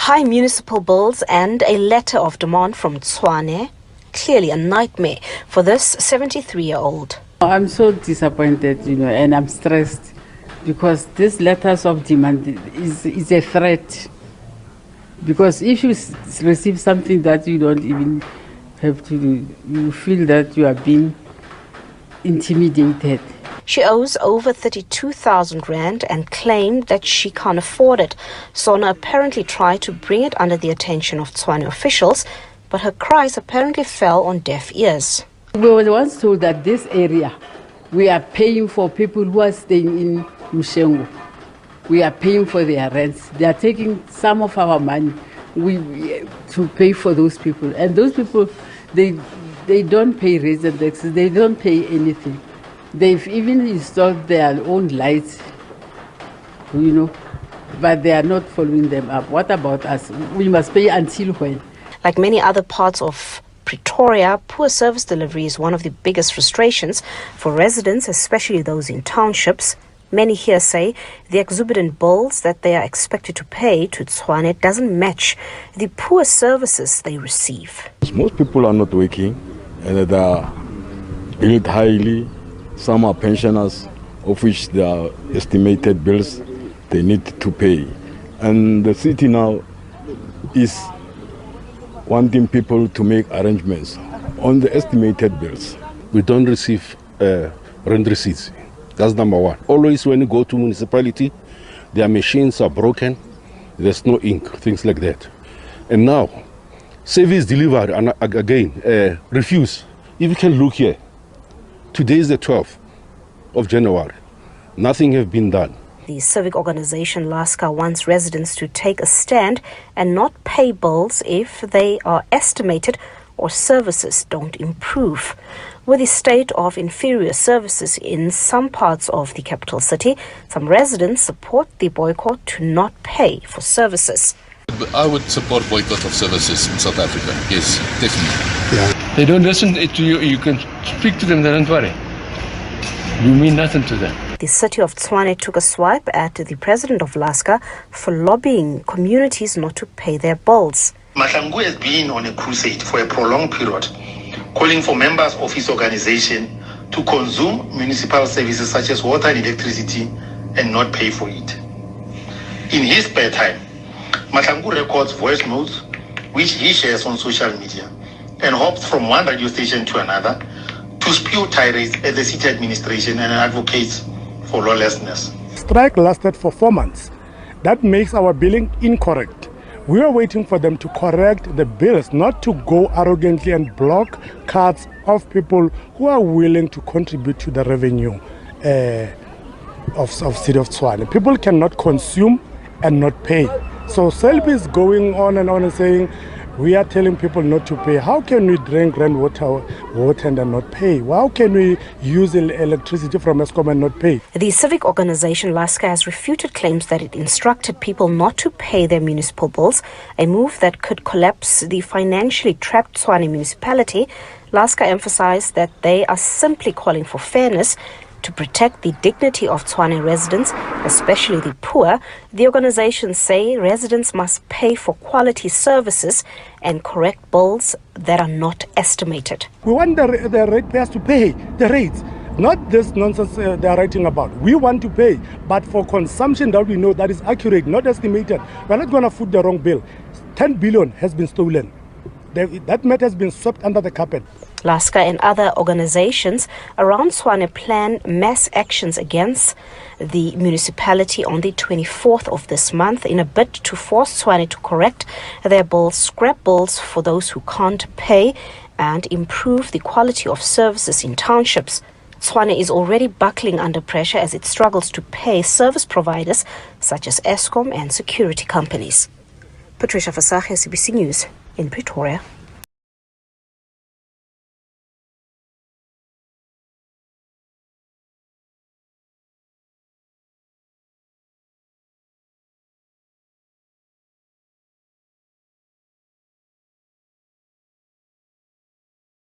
High municipal bills and a letter of demand from Tshwane. Clearly a nightmare for this 73-year-old. I'm so disappointed, and I'm stressed because this letters of demand is a threat. Because if you receive something that you don't even have to do, you feel that you are being intimidated. She owes over 32,000 rand and claimed that she can't afford it. Sona apparently tried to bring it under the attention of Tshwane officials, but her cries apparently fell on deaf ears. We were once told that this area, we are paying for people who are staying in Mushengo. We are paying for their rents. They are taking some of our money to pay for those people. And those people, they don't pay rates and taxes. They don't pay anything. They've even installed their own lights, but they are not following them up. What about us? We must pay until when? Like many other parts of Pretoria, poor service delivery is one of the biggest frustrations for residents, especially those in townships. Many here say the exorbitant bills that they are expected to pay to Tshwane doesn't match the poor services they receive. Most people are not working and they are billed highly. Some are pensioners, of which there are estimated bills they need to pay. And the city now is wanting people to make arrangements on the estimated bills. We don't receive rent receipts. That's number one. Always when you go to municipality, their machines are broken, there's no ink, things like that. And now, service delivery, and again, refuse. If you can look here, today is the 12th of January. Nothing has been done. The civic organization LASCA wants residents to take a stand and not pay bills if they are estimated or services don't improve. With the state of inferior services in some parts of the capital city, some residents support the boycott to not pay for services. I would support boycott of services in South Africa. Yes, definitely. Yeah. They don't listen to you. You can speak to them. They don't worry. You mean nothing to them. The city of Tshwane took a swipe at the president of LASCA for lobbying communities not to pay their bills. Mahlangu has been on a crusade for a prolonged period, calling for members of his organization to consume municipal services such as water and electricity and not pay for it. In his spare time, Mahlangu records voice notes which he shares on social media and hops from one radio station to another to spew tirades at the city administration and advocates for lawlessness. Strike lasted for 4 months. That makes our billing incorrect. We are waiting for them to correct the bills, not to go arrogantly and block cards of people who are willing to contribute to the revenue of city of Tshwane. People cannot consume and not pay. So SABC is going on and saying, we are telling people not to pay. How can we drink rainwater and not pay? How can we use electricity from Eskom and not pay? The civic organization LASCA has refuted claims that it instructed people not to pay their municipal bills, a move that could collapse the financially trapped Tshwane municipality. LASCA emphasized that they are simply calling for fairness to protect the dignity of Tshwane residents, especially the poor. The organizations say residents must pay for quality services and correct bills that are not estimated. We want the ratepayers to pay the rates, not this nonsense they are writing about. We want to pay, but for consumption that we know that is accurate, not estimated. We're not going to foot the wrong bill. 10 billion has been stolen. That matter has been swept under the carpet. LASCA and other organizations around Tshwane plan mass actions against the municipality on the 24th of this month in a bid to force Tshwane to correct their bills, scrap bills for those who can't pay, and improve the quality of services in townships. Tshwane is already buckling under pressure as it struggles to pay service providers such as Eskom and security companies. Patricia Fasage, SABC News in Pretoria.